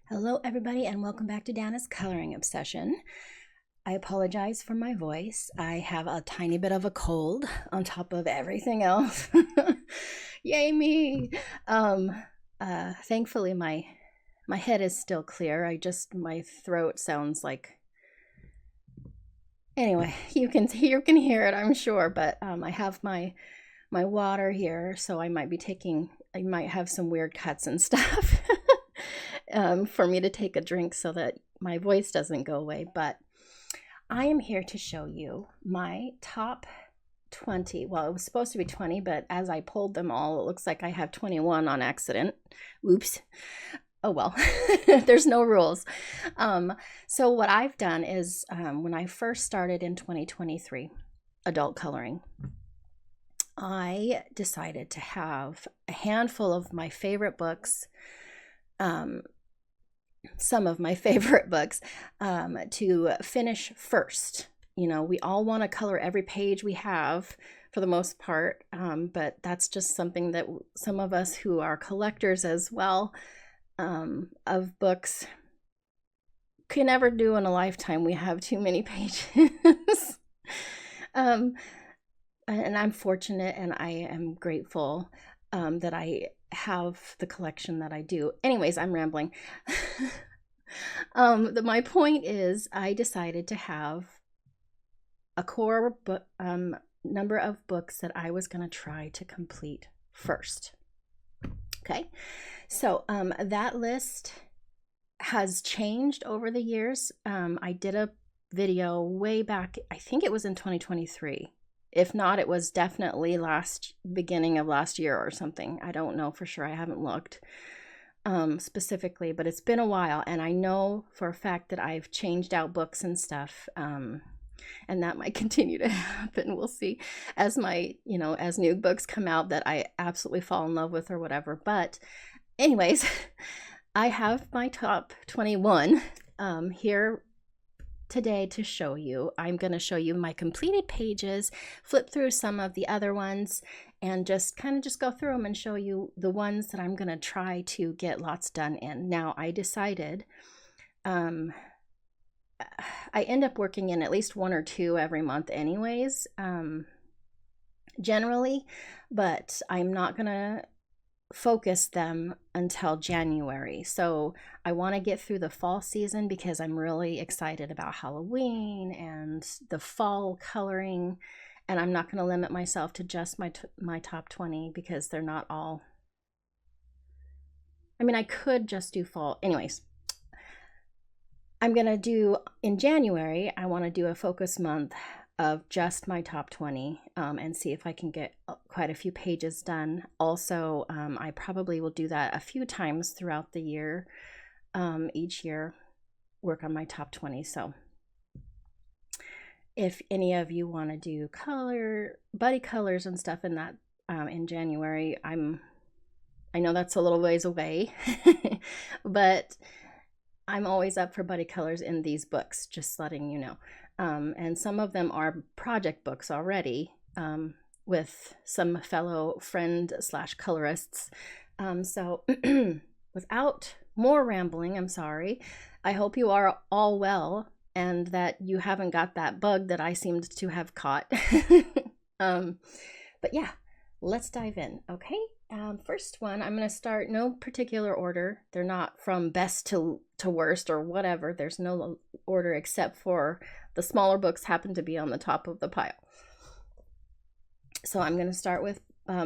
Hello everybody and welcome back to Dana's Coloring Obsession. I apologize for my voice. I have a tiny bit of a cold on top of everything else. Yay me! Thankfully my head is still clear. My throat sounds like, anyway, you can hear it, I'm sure, but I have my water here, so I might have some weird cuts and stuff. For me to take a drink so that my voice doesn't go away. But I am here to show you my top 20. Well, it was supposed to be 20, but as I pulled them all, it looks like I have 21 on accident. Oops. Oh well, there's no rules. So what I've done is when I first started in 2023, adult coloring, I decided to have a handful of my favorite books, some of my favorite books, to finish first. You know, we all want to color every page we have for the most part, but that's just something that some of us who are collectors as well of books can never do in a lifetime. We have too many pages. And I'm fortunate and I am grateful that I have the collection that I do. Anyways, I'm rambling. My point is I decided to have a core number of books that I was going to try to complete first. Okay, so that list has changed over the years. I did a video way back, I think it was in 2023. If not, it was definitely beginning of last year or something. I don't know for sure. I haven't looked specifically, but it's been a while. And I know for a fact that I've changed out books and stuff. And that might continue to happen. We'll see as as new books come out that I absolutely fall in love with or whatever. But anyways, I have my top 21 here today to show you. I'm going to show you my completed pages, flip through some of the other ones, and just go through them and show you the ones that I'm going to try to get lots done in. Now, I decided I end up working in at least one or two every month anyways, generally, but I'm not going to focus them until January. So I want to get through the fall season because I'm really excited about Halloween and the fall coloring, and I'm not going to limit myself to just my top 20 because they're not all, I mean, I could just do fall. Anyways, I'm going to do, in January, I want to do a focus month of just my top 20 and see if I can get quite a few pages done. Also, I probably will do that a few times throughout the year, each year, work on my top 20. So if any of you want to do buddy colors and stuff in that in January, I know that's a little ways away, but I'm always up for buddy colors in these books, just letting you know. And some of them are project books already with some fellow friend/colorists. So without more rambling, I'm sorry. I hope you are all well and that you haven't got that bug that I seemed to have caught. But yeah, let's dive in, okay? First one, I'm going to start no particular order. They're not from best to worst or whatever. There's no order except for the smaller books happen to be on the top of the pile. So I'm going to start with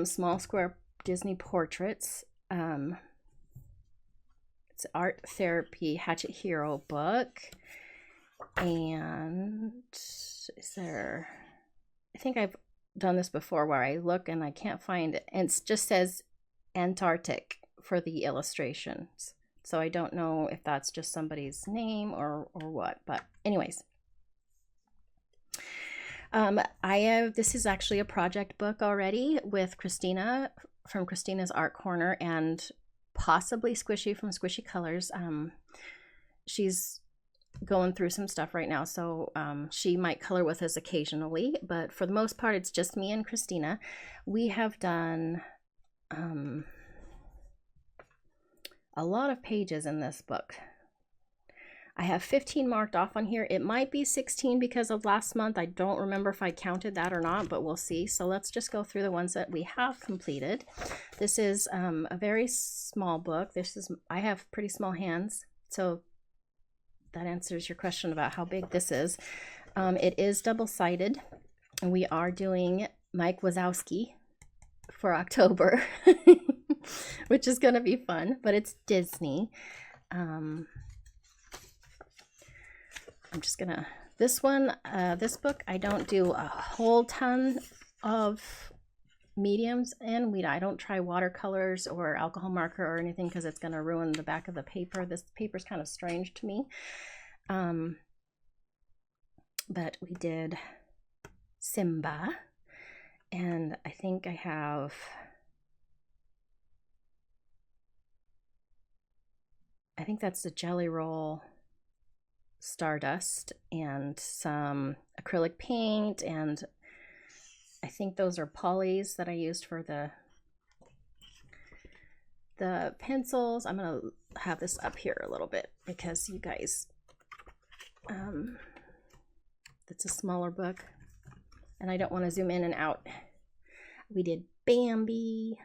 Small Square Disney Portraits. It's Art Therapy Hatchet Hero book. And I think I've done this before where I look and I can't find it, and it just says Antarctic for the illustrations, so I don't know if that's just somebody's name or what, but anyways, this is actually a project book already with Christina from Christina's Art Corner and possibly Squishy from Squishy Colors. She's going through some stuff right now, so she might color with us occasionally, but for the most part it's just me and Christina. We have done a lot of pages in this book. I have 15 marked off on here. It might be 16 because of last month. I don't remember if I counted that or not, but we'll see. So let's just go through the ones that we have completed. This is a very small book. I have pretty small hands, so that answers your question about how big this is. It is double-sided, and we are doing Mike Wazowski for October, which is going to be fun, but it's Disney. I'm just gonna, this book, I don't do a whole ton of mediums in. I don't try watercolors or alcohol marker or anything because it's gonna ruin the back of the paper. This paper's kind of strange to me. But we did Simba, and I think I have, I think that's the Jelly Roll Stardust and some acrylic paint, and I think those are polys that I used for the pencils. I'm gonna have this up here a little bit because you guys, it's a smaller book and I don't want to zoom in and out. We did Bambi.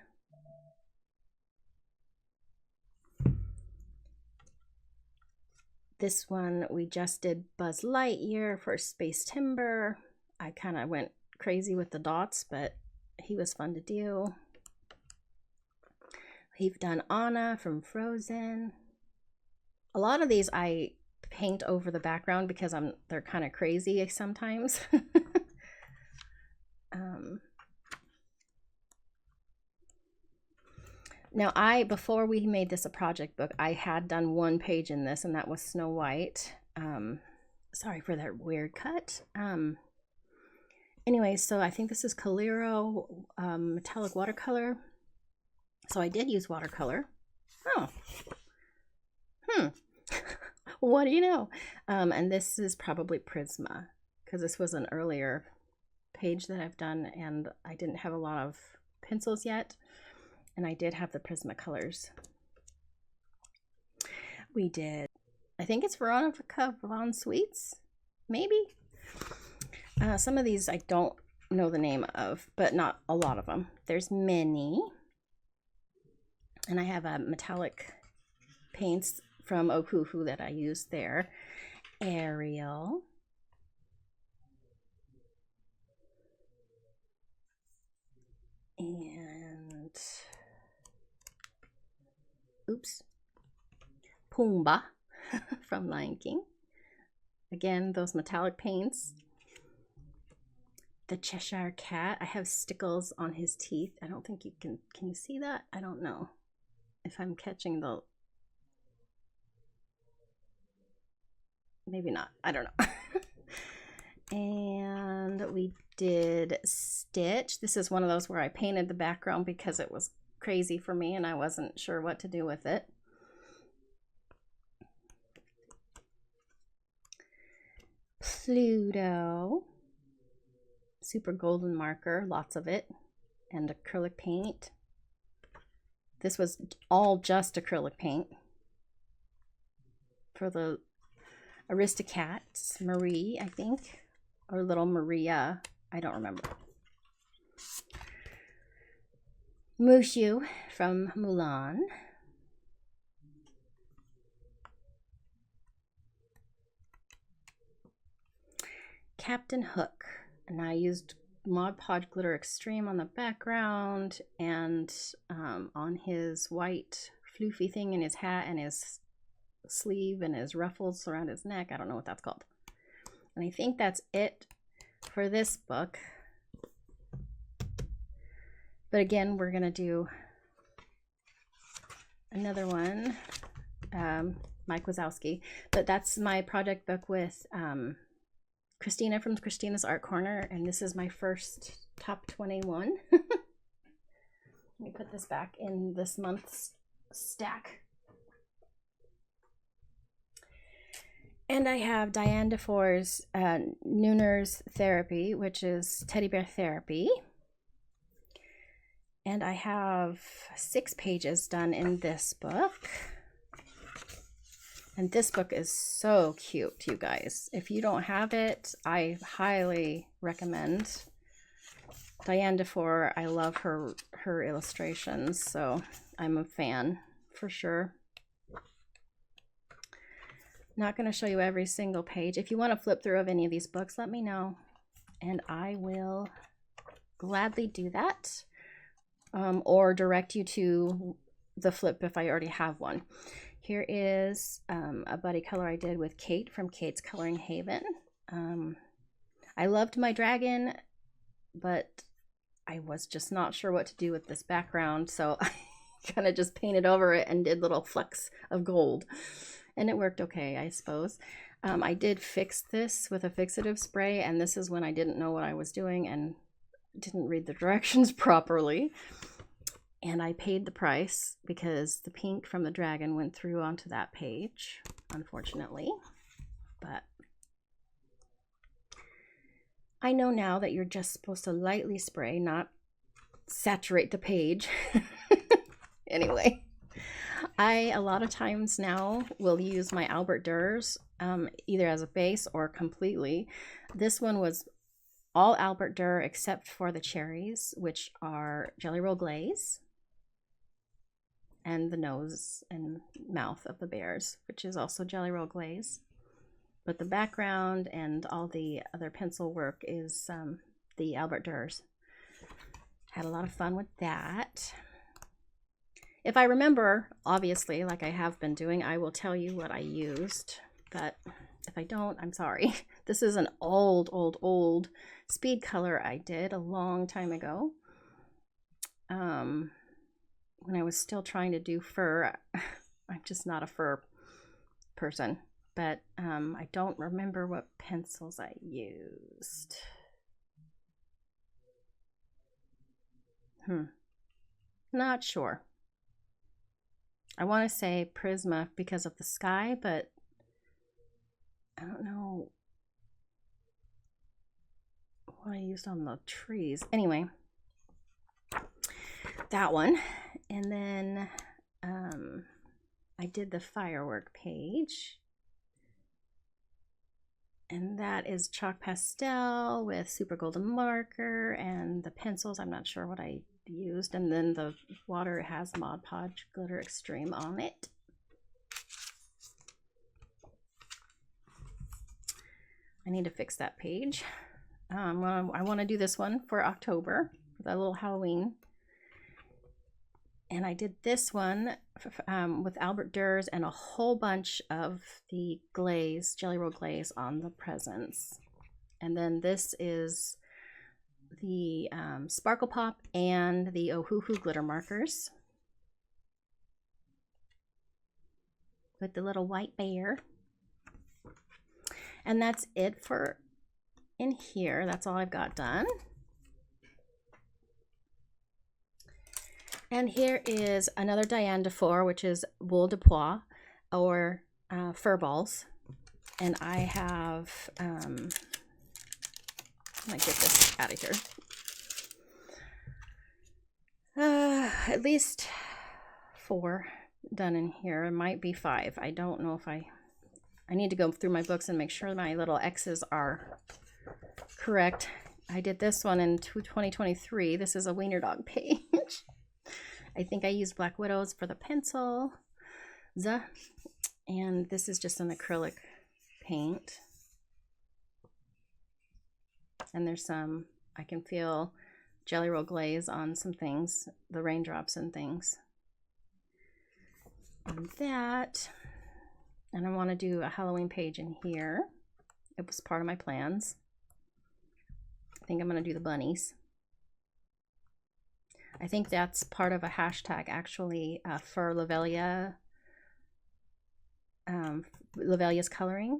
This one, we just did Buzz Lightyear for Space Timber. I kind of went crazy with the dots, but he was fun to do. We've done Anna from Frozen. A lot of these I paint over the background because they're kind of crazy sometimes. Now, before we made this a project book, I had done one page in this, and that was Snow White. Sorry for that weird cut. Anyway, so I think this is Calero metallic watercolor. So I did use watercolor. Oh. What do you know? And this is probably Prisma, because this was an earlier page that I've done, and I didn't have a lot of pencils yet. And I did have the Prismacolors. We did, I think it's Veronica Von Sweets, maybe. Some of these I don't know the name of, but not a lot of them. There's Minnie. And I have a metallic paints from Ohuhu that I used there. Ariel. And oops, Pumbaa from Lion King. Again, those metallic paints. The Cheshire Cat. I have stickles on his teeth. I don't think you can you see that? I don't know if I'm catching the, maybe not, I don't know. And we did Stitch. This is one of those where I painted the background because it was crazy for me and I wasn't sure what to do with it. Pluto. Super golden marker, lots of it, and acrylic paint. This was all just acrylic paint. For the Aristocats, Marie, I think, or Little Maria, I don't remember. Mushu from Mulan. Captain Hook, and I used Mod Podge Glitter Extreme on the background and on his white floofy thing in his hat and his sleeve and his ruffles around his neck. I don't know what that's called. And I think that's it for this book. But again, we're gonna do another one, Mike Wazowski. But that's my project book with Christina from Christina's Art Corner, and this is my first top 21. Let me put this back in this month's stack. And I have Diane DeFore's Nooner's Therapy, which is Teddy Bear Therapy. And I have 6 pages done in this book. And this book is so cute, you guys. If you don't have it, I highly recommend. Diane DeFore, I love her illustrations, so I'm a fan for sure. Not going to show you every single page. If you want to flip through of any of these books, let me know, and I will gladly do that, or direct you to the flip if I already have one. Here is a buddy color I did with Kate from Kate's Coloring Haven. I loved my dragon, but I was just not sure what to do with this background, so I kind of just painted over it and did little flecks of gold, and it worked okay, I suppose. I did fix this with a fixative spray, and this is when I didn't know what I was doing and didn't read the directions properly. And I paid the price because the pink from the dragon went through onto that page, unfortunately. But I know now that you're just supposed to lightly spray, not saturate the page. Anyway, I a lot of times now will use my Albert Durs either as a base or completely. This one was all Albert Dur except for the cherries, which are Jelly Roll Glaze, and the nose and mouth of the bears, which is also Jelly Roll Glaze. But the background and all the other pencil work is the Albert Durs. Had a lot of fun with that. If I remember, obviously, like I have been doing, I will tell you what I used. But if I don't, I'm sorry. This is an old speed color I did a long time ago. When I was still trying to do fur. I'm just not a fur person, but I don't remember what pencils I used. Not sure. I want to say Prisma because of the sky, but I don't know what I used on the trees. Anyway, that one. And then I did the firework page, and that is chalk pastel with super golden marker, and the pencils, I'm not sure what I used, and then the water has Mod Podge Glitter Extreme on it. I need to fix that page. I want to do this one for October, that little Halloween. And I did this one with Albert Durs and a whole bunch of the glaze, Jelly Roll Glaze on the presents. And then this is the Sparkle Pop and the Ohuhu glitter markers with the little white bear. And that's it for in here. That's all I've got done. And here is another Diane DeFore, which is Wool de Pois, or fur balls. And I have, let me get this out of here. At least 4 done in here. It might be 5. I don't know if I need to go through my books and make sure my little X's are correct. I did this one in 2023. This is a Wiener Dog page. I think I used Black Widows for the pencil. And this is just an acrylic paint. And there's some, I can feel Jelly Roll Glaze on some things, the raindrops and things. And that, and I want to do a Halloween page in here. It was part of my plans. I think I'm going to do the bunnies. I think that's part of a hashtag actually for Lavelia's Coloring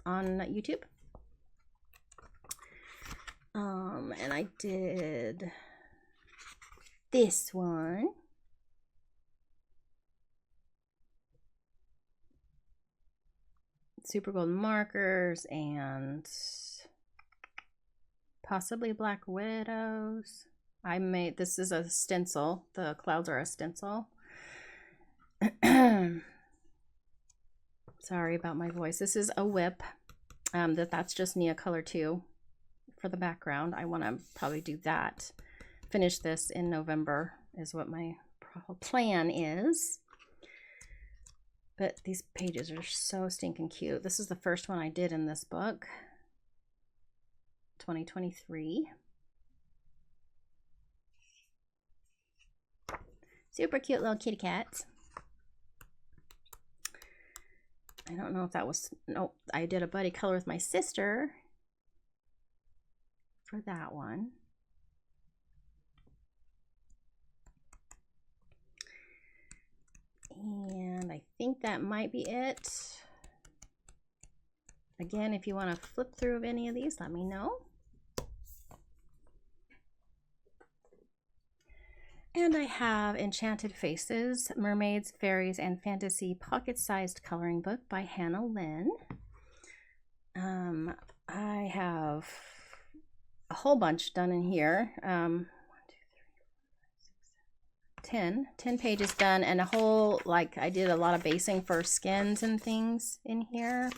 on YouTube. And I did this one. Super golden markers and possibly Black Widows. I made, this is a stencil. The clouds are a stencil. Sorry about my voice. This is a whip. That's just Nia color 2 for the background. I want to probably do that. Finish this in November is what my plan is. But these pages are so stinking cute. This is the first one I did in this book. 2023. Super cute little kitty cats. I don't know if that was, no, I did a buddy color with my sister for that one. And I think that might be it. Again, if you want to flip through any of these, let me know. And I have Enchanted Faces, Mermaids, Fairies, and Fantasy pocket-sized coloring book by Hannah Lynn. I have a whole bunch done in here. 10 pages done, and a whole, like, I did a lot of basing for skins and things in here.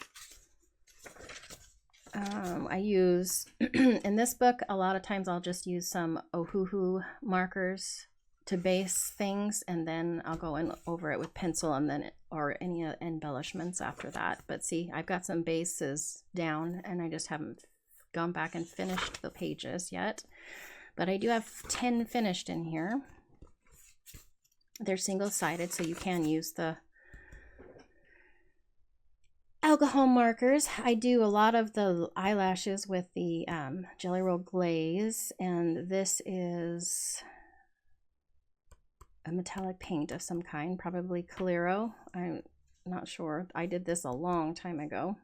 I use, in this book, a lot of times I'll just use some Ohuhu markers to base things, and then I'll go in over it with pencil, and then or any embellishments after that. But see, I've got some bases down, and I just haven't gone back and finished the pages yet. But I do have 10 finished in here. They're single-sided, so you can use the alcohol markers. I do a lot of the eyelashes with the Jelly Roll Glaze, and this is a metallic paint of some kind, probably Calero. I'm not sure. I did this a long time ago.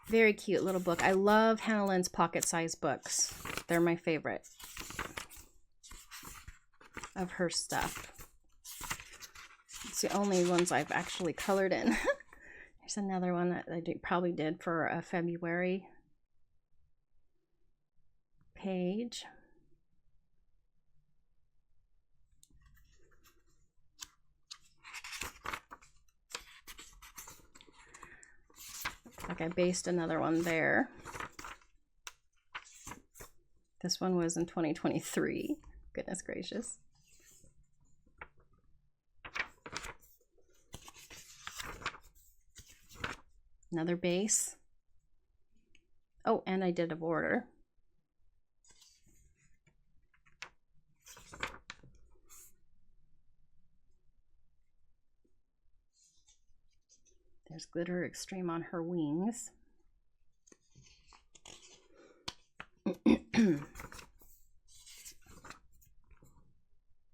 Very cute little book. I love Hannah Lynn's pocket-sized books. They're my favorite of her stuff. It's the only ones I've actually colored in. Here's another one that I probably did for a February page. Like I based another one there. This one was in 2023. Goodness gracious. Another base. Oh, and I did a border. There's Glitter Extreme on her wings.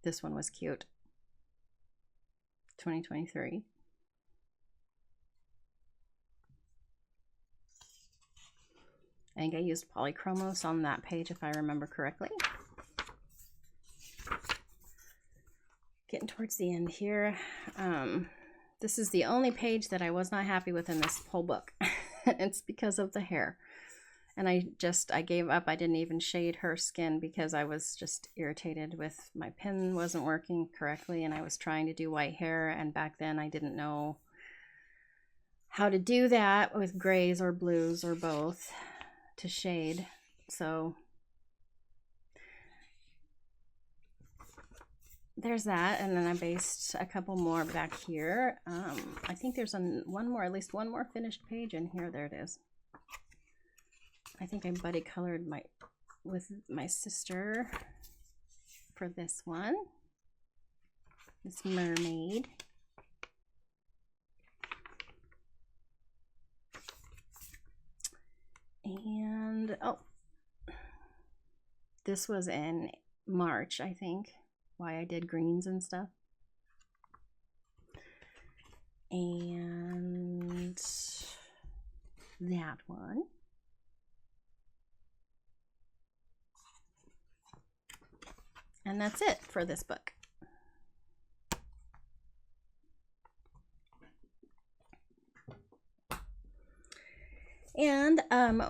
This one was cute. 2023. I think I used polychromos on that page if I remember correctly. Getting towards the end here. This is the only page that I was not happy with in this whole book. It's because of the hair. And I gave up. I didn't even shade her skin because I was just irritated with my pen wasn't working correctly, and I was trying to do white hair, and back then I didn't know how to do that with grays or blues or both to shade. So there's that, and then I based a couple more back here. I think there's one more, at least one more finished page in here. There it is. I think I buddy colored with my sister for this one. This mermaid. And oh, this was in March, I think. Why I did greens and stuff. And that one. And that's it for this book. And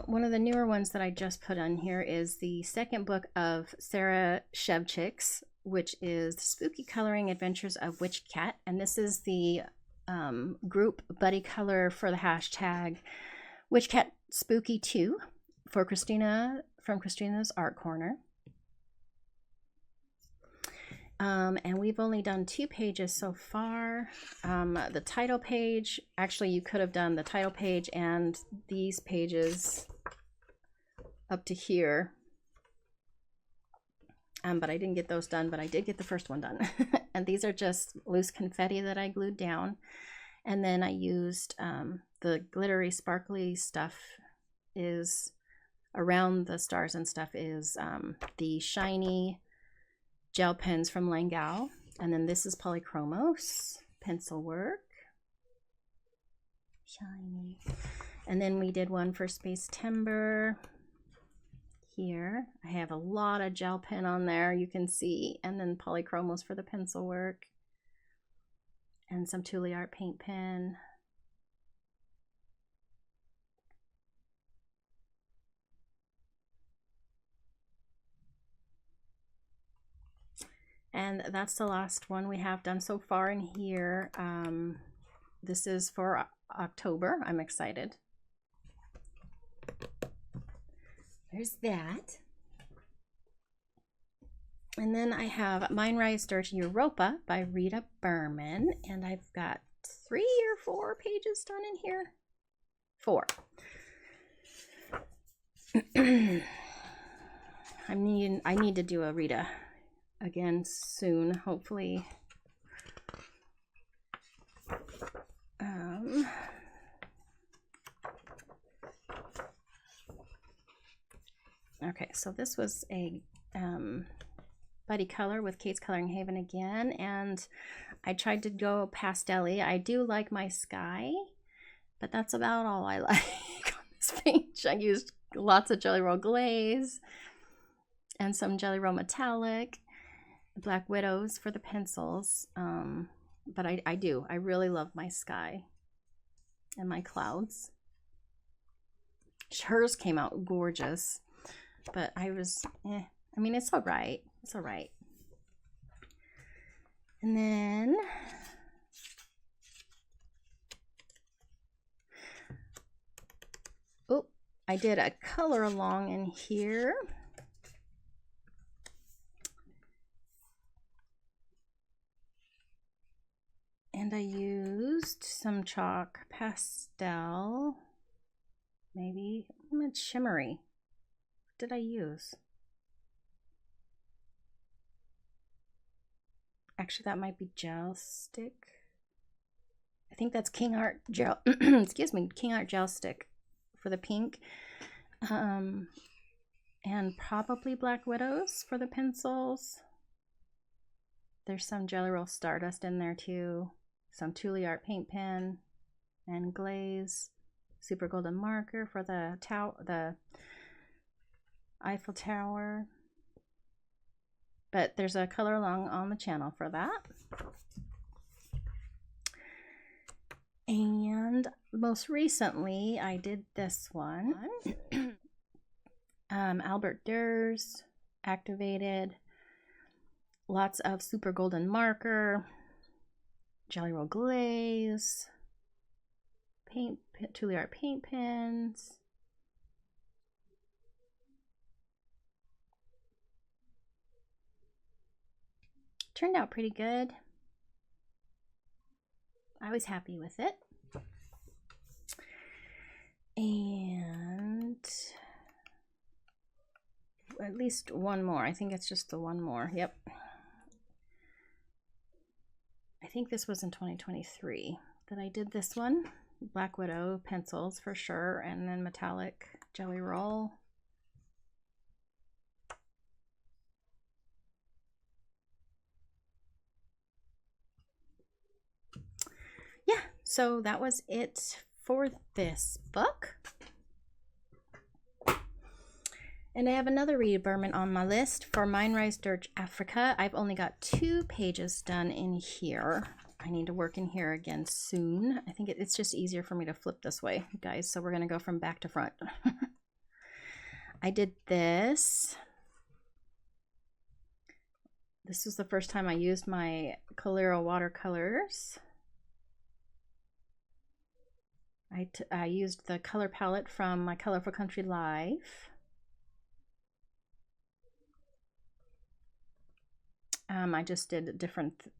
one of the newer ones that I just put on here is the second book of Sarah Shevchik's, which is Spooky Coloring Adventures of Witch Cat. And this is the group buddy color for the hashtag Witch Cat Spooky 2 for Christina, from Christina's Art Corner. And we've only done 2 pages so far. The title page, actually you could have done the title page and these pages up to here. But I didn't get those done, but I did get the first one done. And these are just loose confetti that I glued down. And then I used the glittery sparkly stuff is around the stars and stuff is the shiny gel pens from Langau, and then this is polychromos pencil work, shiny. And then we did one for Space Timber. Here I have a lot of gel pen on there, you can see, and then polychromos for the pencil work, and some Thule Art paint pen. And that's the last one we have done so far in here. This is for October. I'm excited. There's that. And then I have Mine Rise Dirt Europa by Rita Berman. And I've got 3 or 4 pages done in here. 4. I need to do a Rita again soon, hopefully. Okay, so this was a buddy color with Kate's Coloring Haven again, and I tried to go pastel-y. I do like my sky, but that's about all I like on this page. I used lots of Jelly Roll Glaze and some Jelly Roll Metallic, Black Widows for the pencils, but I really love my sky and my clouds. Hers came out gorgeous, but I mean, it's all right. It's all right. And then I did a color along in here. And I used some chalk pastel, maybe it's shimmery. What did I use? Actually, that might be gel stick. I think that's King Art gel, excuse me, King Art gel stick for the pink. And probably Black Widows for the pencils. There's some Jelly Roll Stardust in there too. Some Thule Art paint pen and glaze, super golden marker for the Eiffel Tower. But there's a color along on the channel for that. And most recently, I did this one. Albert Durst activated, lots of super golden marker, Jelly Roll Glaze, Thule Art paint pens, turned out pretty good. I was happy with it. And at least one more. I think it's just the one more. Yep. I think this was in 2023 that I did this one. Black Widow pencils for sure, and then metallic Jelly Roll. Yeah, so that was it for this book. And I have another Rita Berman on my list for Mine Rise Dirt Africa. I've only got 2 pages done in here. I need to work in here again soon. I think it's just easier for me to flip this way, guys. So we're going to go from back to front. I did this. This was the first time I used my Colero watercolors. I used the color palette from my Colorful Country Life. I just did different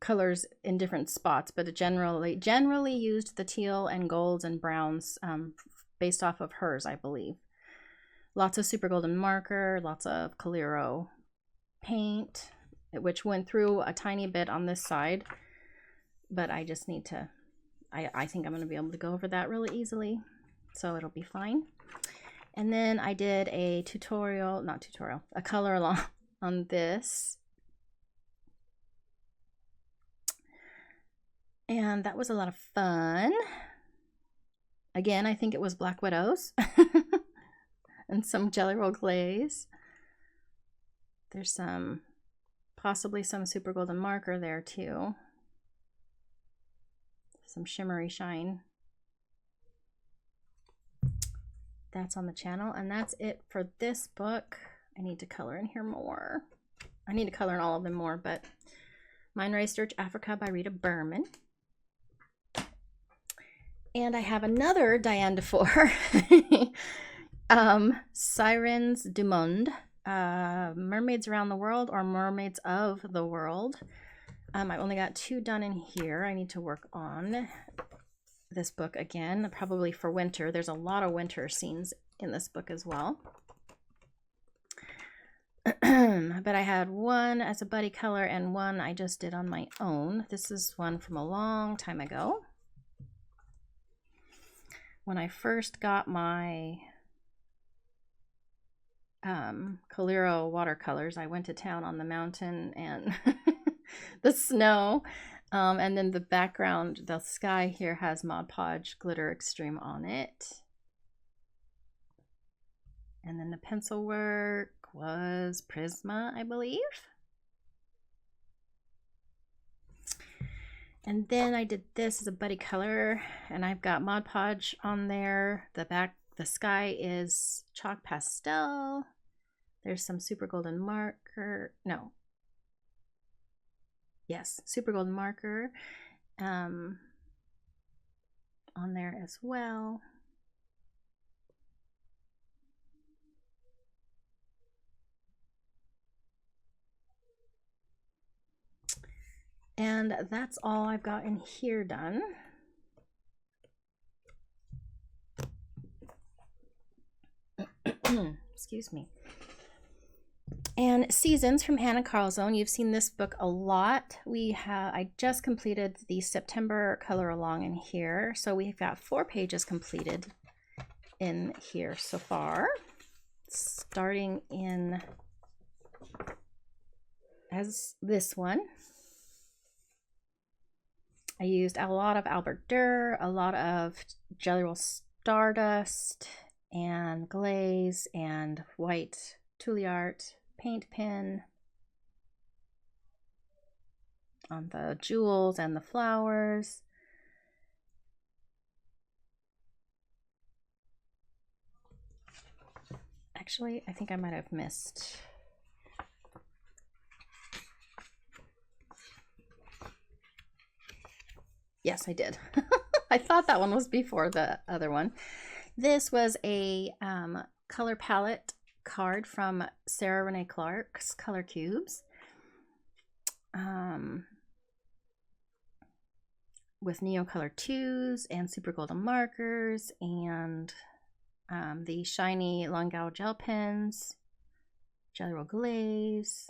colors in different spots, but it generally used the teal and golds and browns based off of hers, I believe. Lots of super golden marker, lots of Colero paint, which went through a tiny bit on this side, but I just need to, I think I'm going to be able to go over that really easily, so it'll be fine. And then I did a a color along on this. And that was a lot of fun. Again, I think it was Black Widows and some Jelly Roll glaze. There's possibly some super golden marker there too. Some shimmery shine. That's on the channel, and that's it for this book. I need to color in here more. I need to color in all of them more, but Mine Ray Search Africa by Rita Berman. And I have another Diane Dufour, Sirens du Monde, Mermaids Around the World, or Mermaids of the World. I've only got 2 done in here. I need to work on this book again, probably for winter. There's a lot of winter scenes in this book as well. But I had one as a buddy color and one I just did on my own. This is one from a long time ago. When I first got my Colero watercolors, I went to town on the mountain and the snow. And then the background, the sky here has Mod Podge Glitter Extreme on it. And then the pencil work was Prisma, I believe. And then I did this as a buddy color, and I've got Mod Podge on there. The sky is chalk pastel. There's some super golden marker. No. Yes, super golden marker on there as well. And that's all I've got in here done. Excuse me. And Seasons from Hannah Carlzone. You've seen this book a lot. I just completed the September color along in here. So we've got 4 pages completed in here so far. Starting in as this one. I used a lot of Albert Durr, a lot of Jelly Roll Stardust, and glaze, and white Tuliart paint pen on the jewels and the flowers. Actually, I think I might have missed. Yes, I did. I thought that one was before the other one. This was a color palette card from Sarah Renee Clark's Color Cubes. With Neocolor 2s and Super Golden markers and the shiny Longao gel pens, Jelly Roll glaze.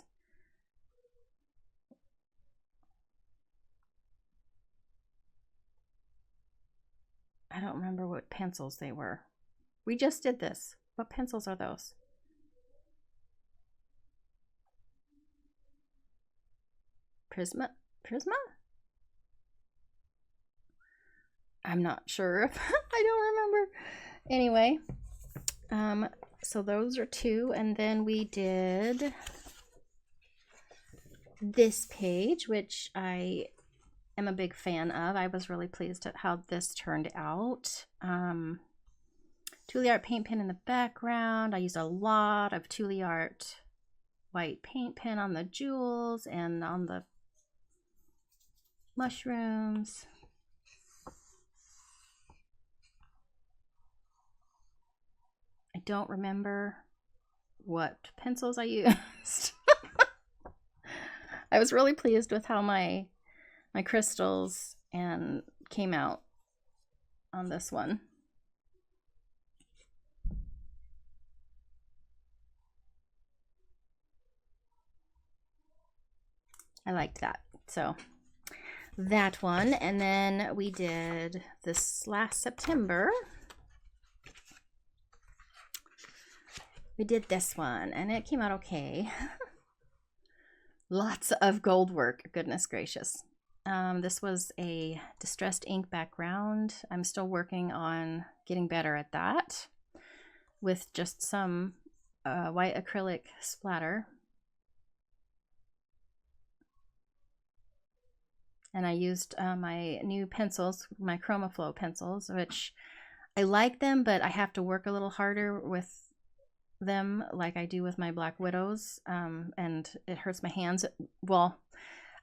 I don't remember what pencils they were. We just did this. What pencils are those? Prisma? I'm not sure. I don't remember. Anyway, so those are 2, and then we did this page, which I am a big fan of. I was really pleased at how this turned out. Tule Art paint pen in the background. I used a lot of Tule Art white paint pen on the jewels and on the mushrooms. I don't remember what pencils I used. I was really pleased with how my crystals and came out on this one. I liked that. So that one, and then we did this last September. We did this one, and it came out okay. Lots of gold work, goodness gracious. This was a distressed ink background. I'm still working on getting better at that with just some white acrylic splatter. And I used my new pencils, my ChromaFlow pencils, which I like them, but I have to work a little harder with them like I do with my Black Widows, and it hurts my hands. Well,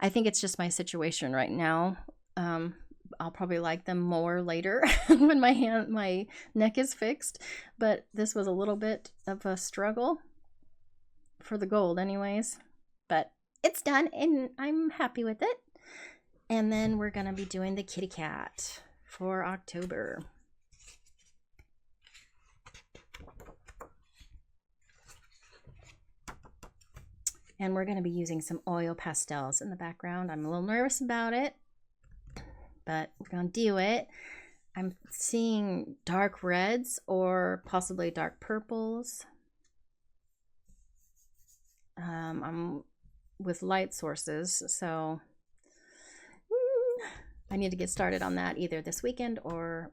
I think it's just my situation right now. I'll probably like them more later when my neck is fixed, but this was a little bit of a struggle for the gold anyways, but it's done and I'm happy with it. And then we're gonna be doing the kitty cat for October. And we're gonna be using some oil pastels in the background. I'm a little nervous about it, but we're gonna do it. I'm seeing dark reds or possibly dark purples. I'm with light sources, so I need to get started on that either this weekend or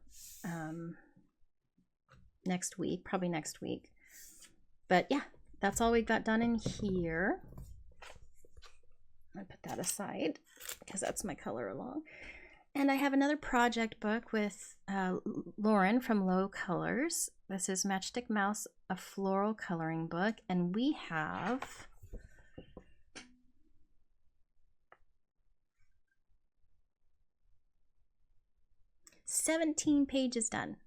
next week, probably next week. But yeah, that's all we got done in here. I put that aside because that's my color along. And I have another project book with Lauren from Low Colors. This is Matchstick Mouse, a floral coloring book. And we have 17 pages done,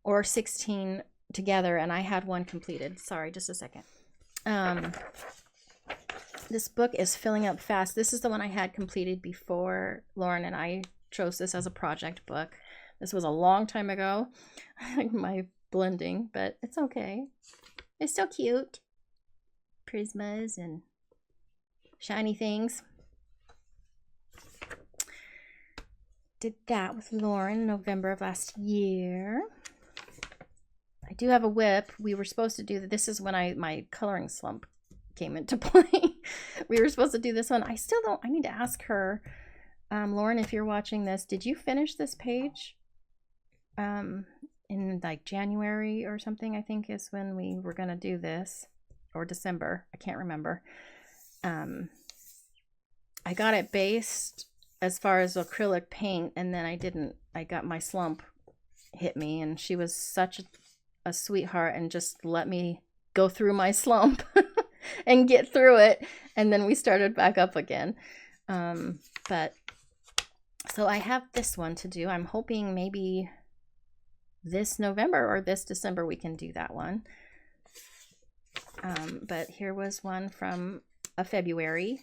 or 16 together, and I had one completed. Sorry, just a second. This book is filling up fast. This is the one I had completed before Lauren and I chose this as a project book. This was a long time ago, my blending, but it's okay. It's still cute. Prismas and shiny things. Did that with Lauren in November of last year. I do have a whip. We were supposed to do that. This is when my coloring slump came into play. We were supposed to do this one. I still don't. I need to ask her. Lauren, if you're watching this, did you finish this page? In like January or something, I think is when we were gonna do this, or December. I can't remember. I got it based as far as acrylic paint, and then I got my slump hit me, and she was such a sweetheart and just let me go through my slump and get through it, and then we started back up again. But so I have this one to do. I'm hoping maybe this November or this December we can do that one. But here was one from a February.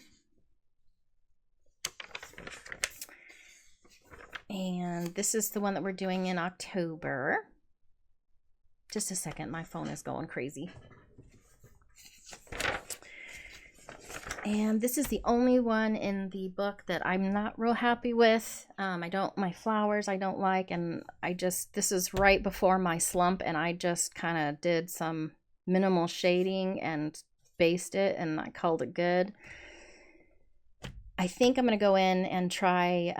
And this is the one that we're doing in October. Just a second, my phone is going crazy. And this is the only one in the book that I'm not real happy with. My flowers I don't like, and this is right before my slump, and I just kind of did some minimal shading and based it, and I called it good. I think I'm going to go in and try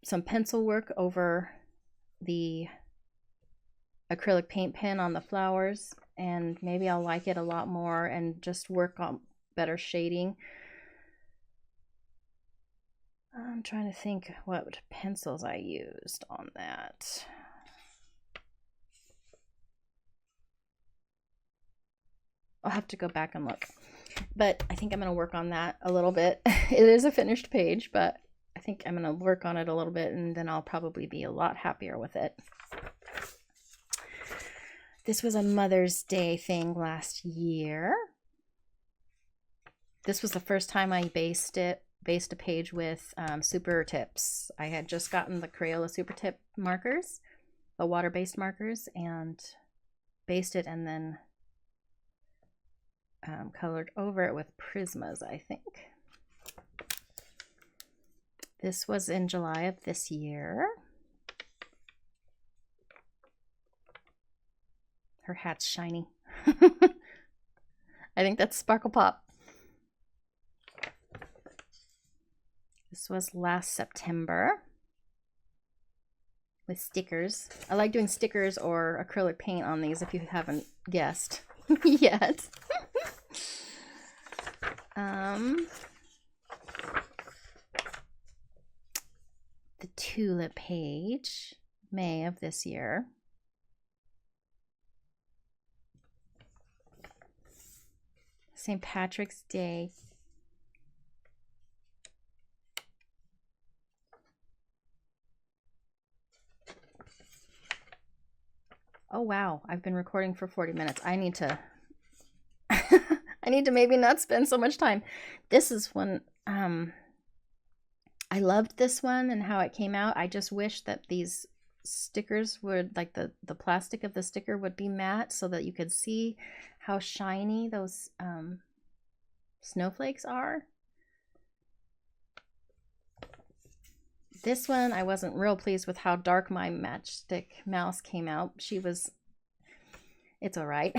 some pencil work over the acrylic paint pen on the flowers, and maybe I'll like it a lot more and just work on better shading. I'm trying to think what pencils I used on that. I'll have to go back and look. But I think I'm going to work on that a little bit. It is a finished page, but I think I'm going to work on it a little bit, and then I'll probably be a lot happier with it. This was a Mother's Day thing last year. This was the first time I based a page with super tips. I had just gotten the Crayola super tip markers, the water-based markers, and based it and then colored over it with Prismas, I think. This was in July of this year. Her hat's shiny. I think that's Sparkle Pop. This was last September with stickers. I like doing stickers or acrylic paint on these if you haven't guessed yet. The tulip page, May of this year. St. Patrick's Day. Oh wow, I've been recording for 40 minutes. I need to I need to maybe not spend so much time. This is one I loved this one and how it came out. I just wish that these stickers would, like the plastic of the sticker would be matte so that you could see how shiny those snowflakes are. This one, I wasn't real pleased with how dark my matchstick mouse came out. It's all right.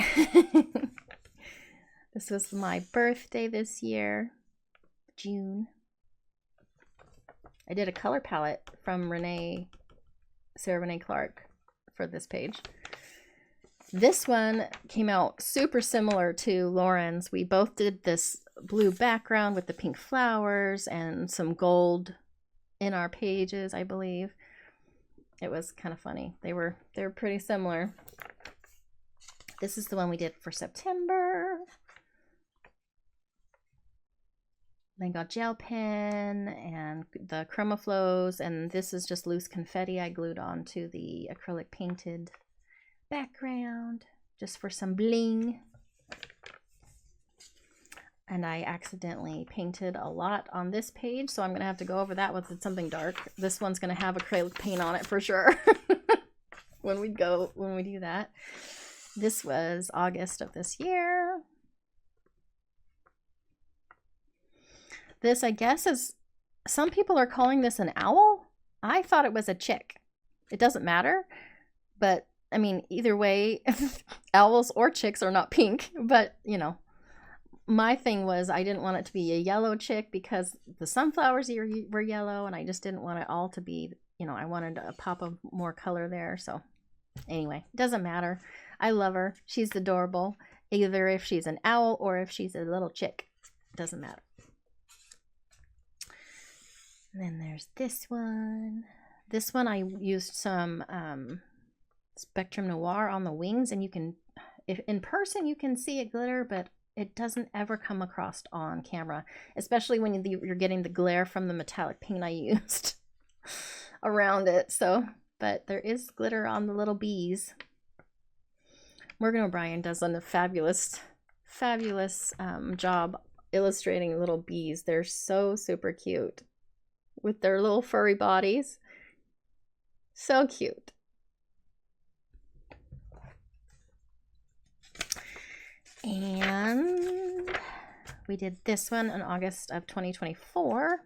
This was my birthday this year, June. I did a color palette from Sarah Renee Clark for this page. This one came out super similar to Lauren's. We both did this blue background with the pink flowers and some gold in our pages, I believe. It was kind of funny. They were pretty similar. This is the one we did for September. Then got gel pen and the chroma flows, and this is just loose confetti I glued onto the acrylic painted background just for some bling. And I accidentally painted a lot on this page, so I'm gonna have to go over that with something dark. This one's gonna have acrylic paint on it for sure when we do that. This was August of this year. This, I guess, is, some people are calling this an owl. I thought it was a chick. It doesn't matter, but I mean, either way, owls or chicks are not pink, but you know, my thing was I didn't want it to be a yellow chick because the sunflowers were yellow, and I just didn't want it all to be, you know, I wanted a pop of more color there. So anyway, it doesn't matter. I love her. She's adorable. Either if she's an owl or if she's a little chick, it doesn't matter. And then there's this one. This one I used some Spectrum Noir on the wings, and you can, if in person you can see it glitter, but it doesn't ever come across on camera, especially when you're getting the glare from the metallic paint I used around it. So, but there is glitter on the little bees. Morgan O'Brien does a fabulous job illustrating little bees. They're so super cute with their little furry bodies. So cute. And we did this one in August of 2024.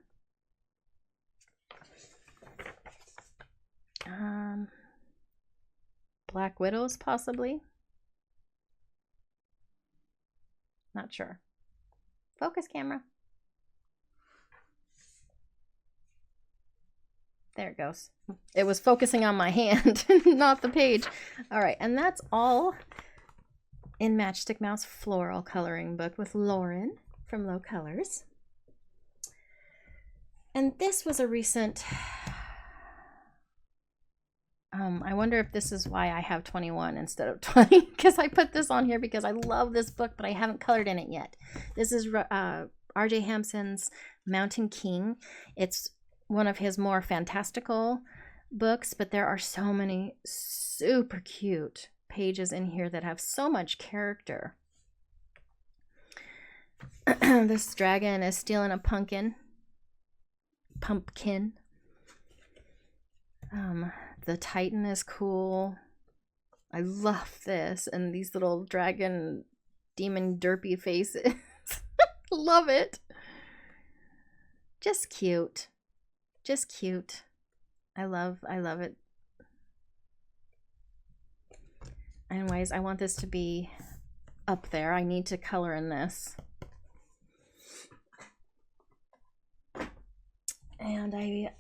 Black Widows, possibly. Not sure. Focus, camera. There it goes. It was focusing on my hand, not the page. All right, and that's all in Matchstick Mouse Floral Coloring Book with Lauren from Low Colors. And this was a recent, I wonder if this is why I have 21 instead of 20, because I put this on here because I love this book, but I haven't colored in it yet. This is R.J. Hampson's Mountain King. It's one of his more fantastical books, but there are so many super cute pages in here that have so much character. This dragon is stealing a pumpkin. The Titan is cool. I love this. And these little dragon demon derpy faces. Love it. Just cute. Just cute. I love it. Anyways, I want this to be up there. I need to color in this. And I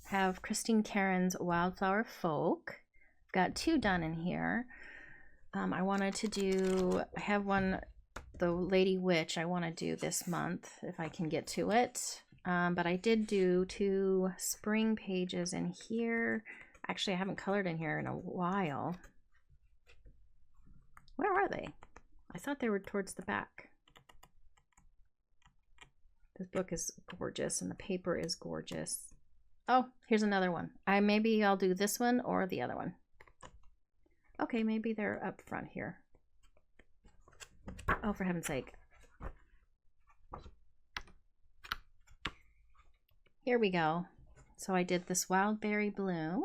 have Christine Caron's Wildflower Folk. I've got 2 done in here. I wanted to do, I have one, the Lady Witch, I want to do this month if I can get to it. But I did do 2 spring pages in here. Actually, I haven't colored in here in a while. Where are they? I thought they were towards the back. This book is gorgeous and the paper is gorgeous. Oh, here's another one. Maybe I'll do this one or the other one. Okay, maybe they're up front here. Oh, for heaven's sake. Here we go. So I did this Wild Berry Bloom.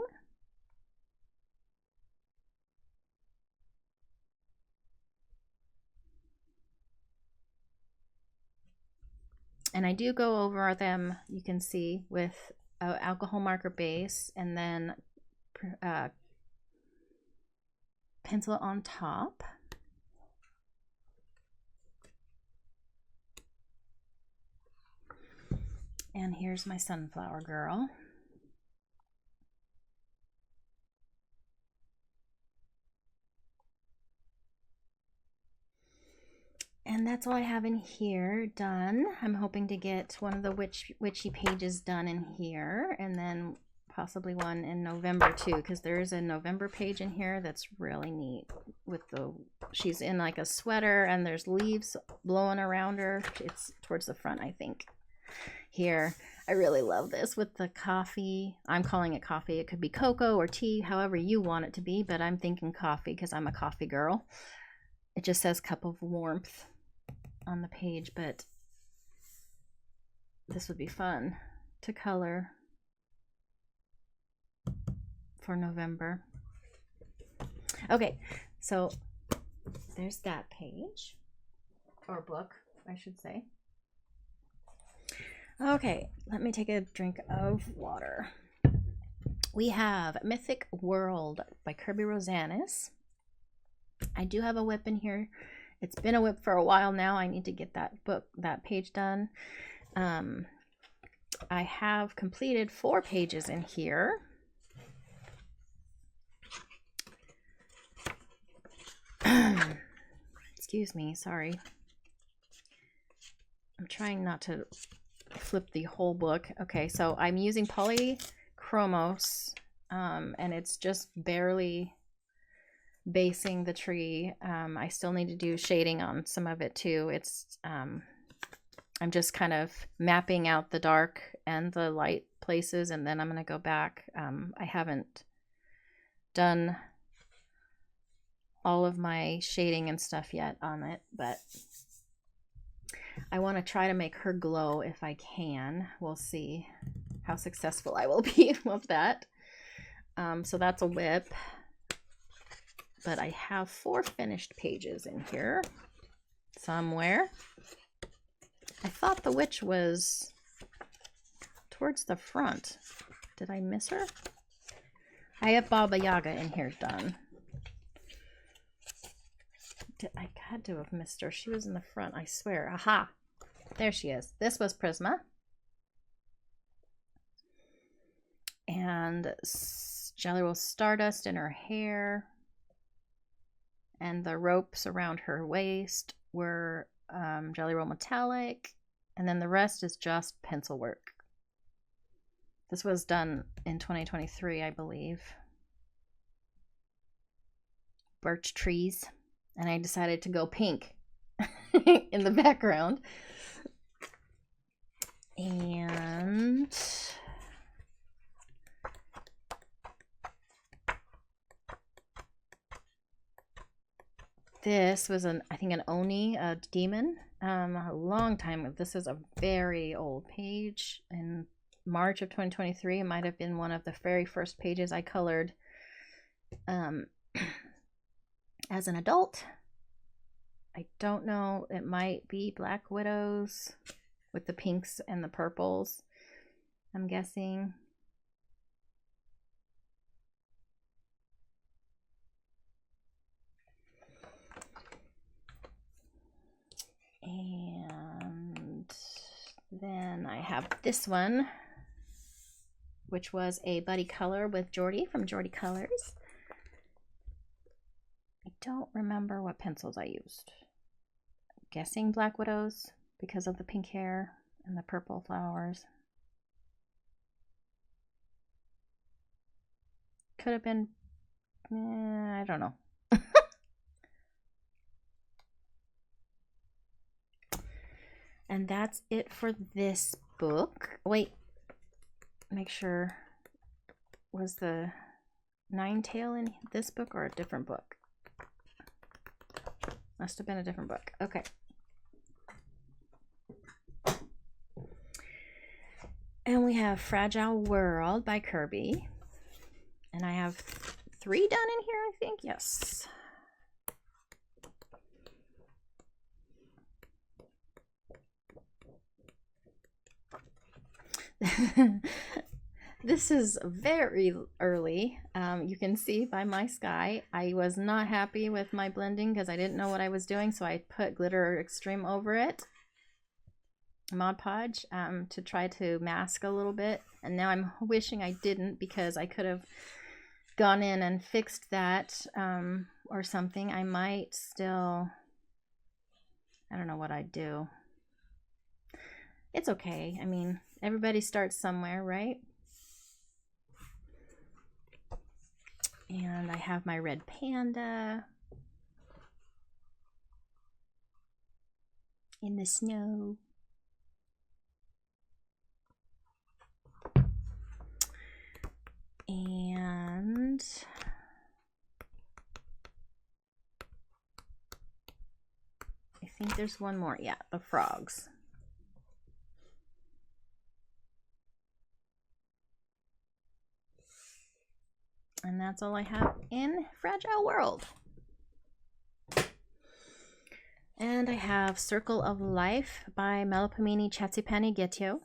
And I do go over them, you can see, with an alcohol marker base and then pencil on top. And here's my sunflower girl. And that's all I have in here done. I'm hoping to get one of the witchy pages done in here, and then possibly one in November too, because there is a November page in here that's really neat. With the, she's in like a sweater and there's leaves blowing around her. It's towards the front, I think. Here, I really love this with the coffee. I'm calling it coffee. It could be cocoa or tea, however you want it to be, but I'm thinking coffee because I'm a coffee girl. It just says cup of warmth on the page, but this would be fun to color for November. Okay, so there's that page, or book, I should say. Okay, let me take a drink of water. We have Mythic World by Kirby Rosanis. I do have a whip in here. It's been a whip for a while now. I need to get that page done. I have completed 4 pages in here. Excuse me, sorry. I'm trying not to flip the whole book. Okay, so I'm using polychromos, and it's just barely basing the tree. I still need to do shading on some of it too. It's I'm just kind of mapping out the dark and the light places, and then I'm going to go back. I haven't done all of my shading and stuff yet on it, but I want to try to make her glow if I can. We'll see how successful I will be with that. So that's a whip. But I have 4 finished pages in here somewhere. I thought the witch was towards the front. Did I miss her? I have Baba Yaga in here done. I had to have missed her. She was in the front, I swear. Aha! There she is. This was Prisma. And Jelly Roll Stardust in her hair. And the ropes around her waist were Jelly Roll Metallic. and then the rest is just pencil work. This was done in 2023, I believe. Birch trees, and I decided to go pink in the background. And this was I think an Oni, a demon, a long time. This is a very old page in March of 2023. It might have been one of the very first pages I colored as an adult. I don't know, it might be Black Widows with the pinks and the purples, I'm guessing. And then I have this one, which was a buddy color with Jordy from Jordy Colors. I don't remember what pencils I used. I'm guessing Black Widows because of the pink hair and the purple flowers. Could have been, I don't know. And that's it for this book. Wait, make sure, was the Nine Tail in this book or a different book? Must have been a different book. Okay. And we have Fragile World by Kirby. And I have 3 done in here, I think. Yes. This is very early. You can see by my sky, I was not happy with my blending because I didn't know what I was doing, so I put Glitter Extreme over it, Mod Podge, to try to mask a little bit. And now I'm wishing I didn't, because I could have gone in and fixed that or something. I might still, I don't know what I'd do. It's okay. I mean, everybody starts somewhere, right? And I have my red panda in the snow. And I think there's one more. Yeah, the frogs. And that's all I have in Fragile World. And I have Circle of Life by Melpomene Chatsipani Getio.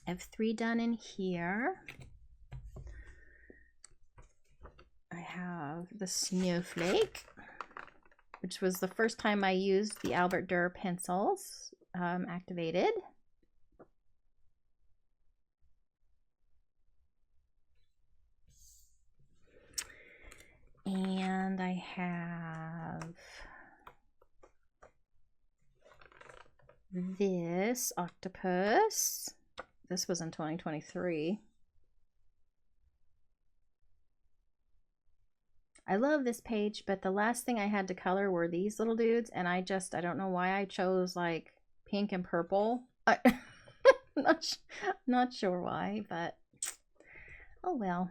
I have 3 done in here. I have the Snowflake, which was the first time I used the Albert Durr pencils activated. And I have this octopus. This was in 2023. I love this page, but the last thing I had to color were these little dudes, and I don't know why I chose like pink and purple. Not sure why, but oh well.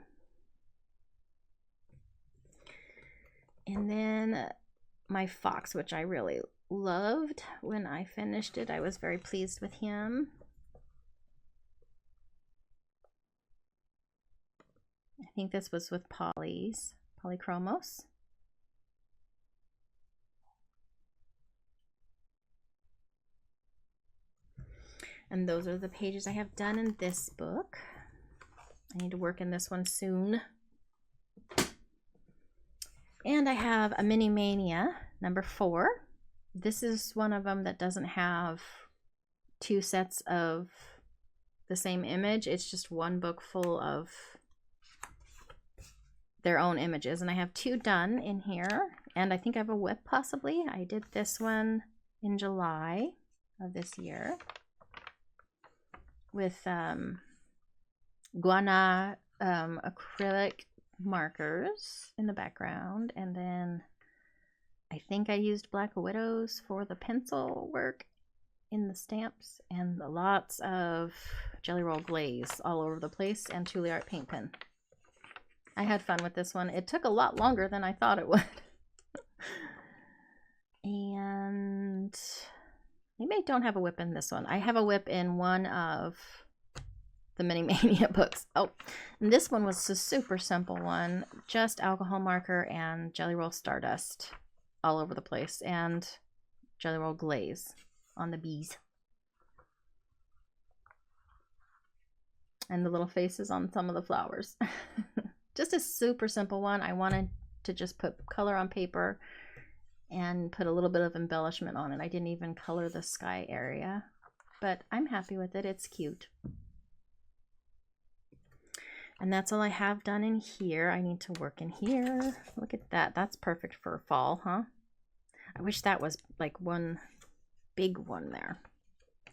And then my fox, which I really loved when I finished it. I was very pleased with him. I think this was with Polychromos. And those are the pages I have done in this book. I need to work in this one soon. And I have a Mini Mania number 4. This is one of them that doesn't have 2 sets of the same image. It's just one book full of their own images. And I have 2 done in here. And I think I have a whip possibly. I did this one in July. of this year with guana acrylic markers in the background, and then I think I used Black Widows for the pencil work in the stamps, and lots of Jelly Roll glaze all over the place, and Tule Art paint pen. I had fun with this one. It took a lot longer than I thought it would. And maybe I don't have a whip in this one. I have a whip in one of the Mini Mania books. Oh, and this one was a super simple one. Just alcohol marker and Jelly Roll Stardust all over the place, and Jelly Roll glaze on the bees. And the little faces on some of the flowers. Just a super simple one. I wanted to just put color on paper and put a little bit of embellishment on it. I didn't even color the sky area, but I'm happy with it. It's cute. And that's all I have done in here. I need to work in here. Look at that. That's perfect for fall, huh? I wish that was like one big one there.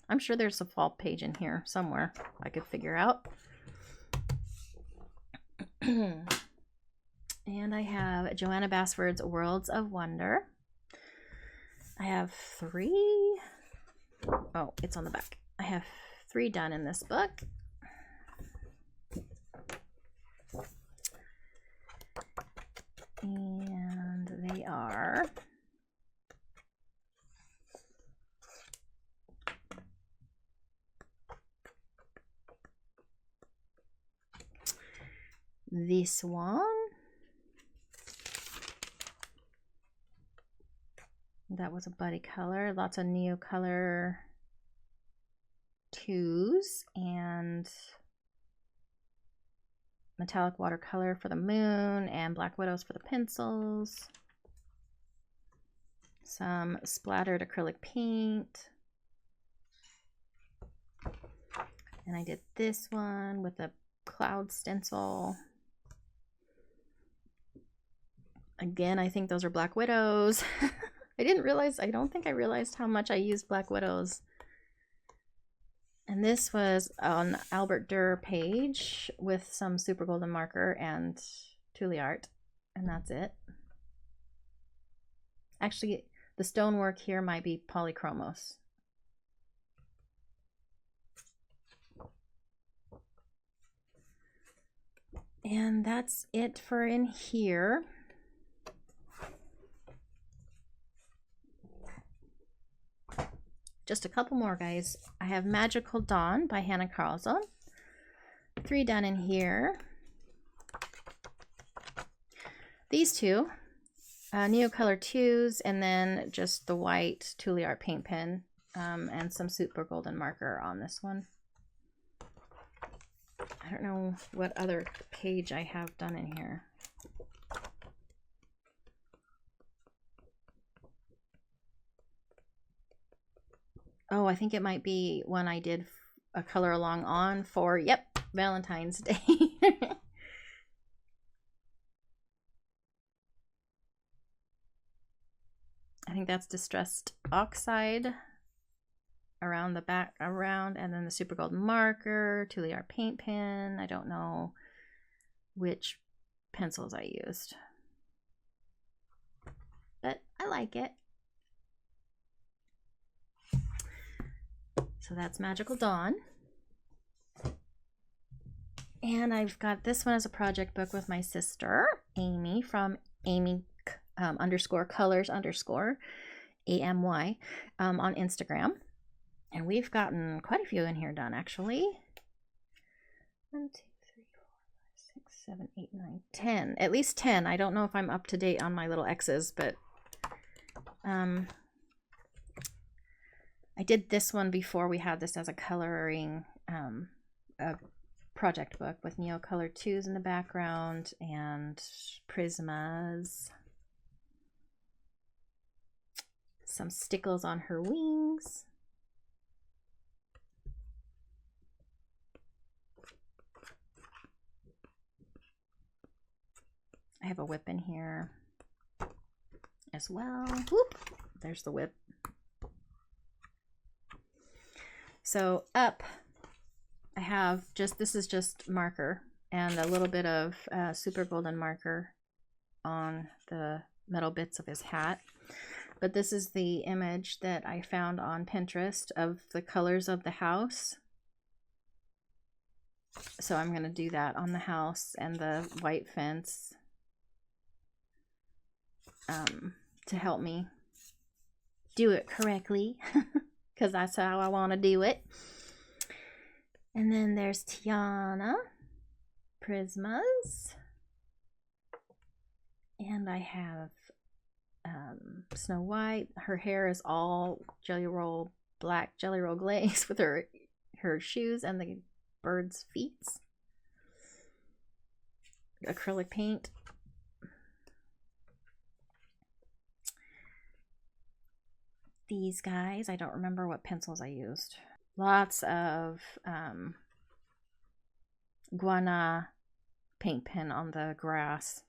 I'm sure there's a fall page in here somewhere I could figure out. And I have Joanna Basford's Worlds of Wonder. I have 3. Oh, it's on the back. I have 3 done in this book. And they are this one. That was a buddy color. Lots of Neo color 2s and metallic watercolor for the moon, and Black Widows for the pencils. Some splattered acrylic paint. And I did this one with a cloud stencil. Again, I think those are Black Widows. I don't think I realized how much I used Black Widows. And this was an Albert Durr page with some super golden marker and Tule Art, and that's it. Actually, the stonework here might be polychromos. And that's it for in here. Just a couple more, guys. I have Magical Dawn by Hannah Carlson. 3 done in here. These 2, Neo Color 2s, and then just the white Tule Art paint pen, and some super golden marker on this one. I don't know what other page I have done in here. Oh, I think it might be one I did a color along on for, yep, Valentine's Day. I think that's Distressed Oxide around the back, and then the super golden marker, Tule Art paint pen. I don't know which pencils I used, but I like it. So that's Magical Dawn. And I've got this one as a project book with my sister, Amy, from Amy _colors_ AMY on Instagram. And we've gotten quite a few in here done, actually. 1, 2, 3, 4, 5, 6, 7, 8, 9, 10. At least 10. I don't know if I'm up to date on my little X's, but I did this one before we had this as a coloring a project book with Neo Color 2s in the background and Prismas. Some stickles on her wings. I have a whip in here as well. Whoop! There's the whip. So up, I have this is just marker and a little bit of super golden marker on the metal bits of his hat. But this is the image that I found on Pinterest of the colors of the house. So I'm going to do that on the house and the white fence to help me do it correctly, because that's how I want to do it. And then there's Tiana, Prismas, and I have Snow White. Her hair is all black jelly roll glaze with her shoes and the bird's feet. Acrylic paint. These guys, I don't remember what pencils I used. Lots of guana paint pen on the grass.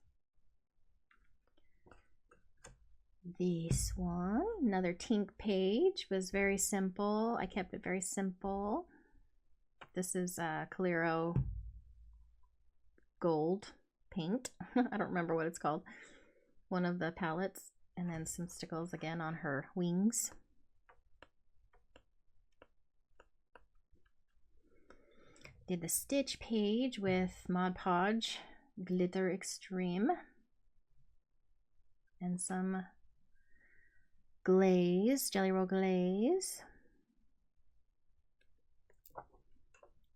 This one, another Tink page, was very simple. I kept it very simple. This is Calero gold paint. I don't remember what it's called. One of the palettes. And then some stickles again on her wings. Did the Stitch page with Mod Podge Glitter Extreme. And some glaze, Jelly Roll glaze.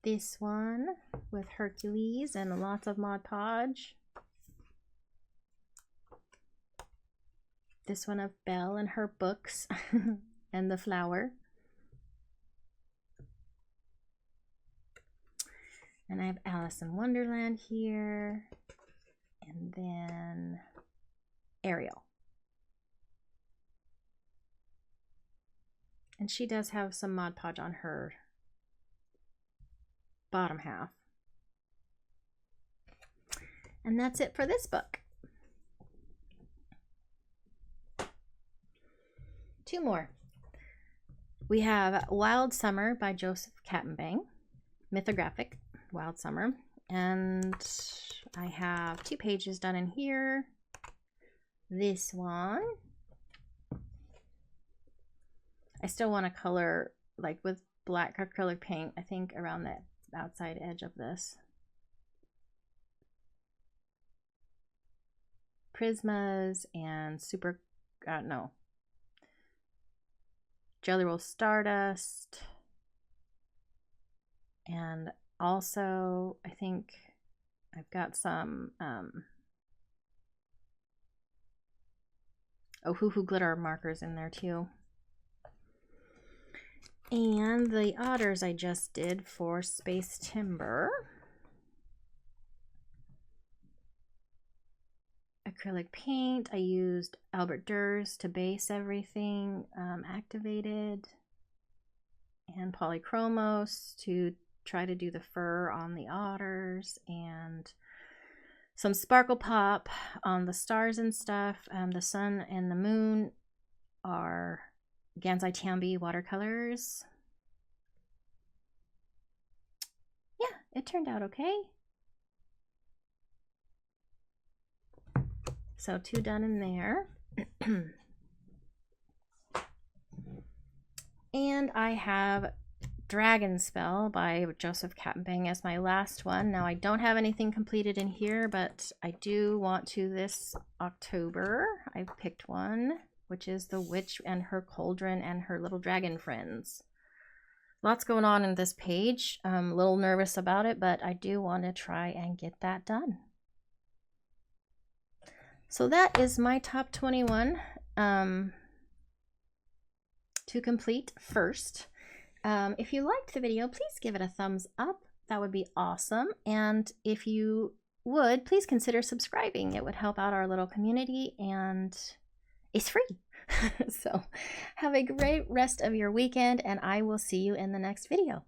This one with Hercules and lots of Mod Podge. This one of Belle and her books and the flower. And I have Alice in Wonderland here. And then Ariel. And she does have some Mod Podge on her bottom half. And that's it for this book. Two more. We have Wild Summer by Joseph Kattenbang, mythographic, Wild Summer. And I have 2 pages done in here. This one. I still want to color like with black acrylic paint, I think around the outside edge of this. Prismas and Jelly Roll Stardust, and also I think I've got some Hoo glitter markers in there too. And the otters I just did for Space Timber. Acrylic paint. I used Albert Durst to base everything, activated, and polychromos to try to do the fur on the otters, and some sparkle pop on the stars and stuff. The sun and the moon are Gansai Tambi watercolors. Yeah, it turned out okay. So 2 done in there. And I have Dragon Spell by Joseph Kattenbang as my last one. Now I don't have anything completed in here, but I do want to this October. I've picked one, which is the Witch and her Cauldron and her little dragon friends. Lots going on in this page. I'm a little nervous about it, but I do want to try and get that done. So that is my top 21 to complete first. If you liked the video, please give it a thumbs up. That would be awesome. And if you would, please consider subscribing. It would help out our little community, and it's free. So have a great rest of your weekend, and I will see you in the next video.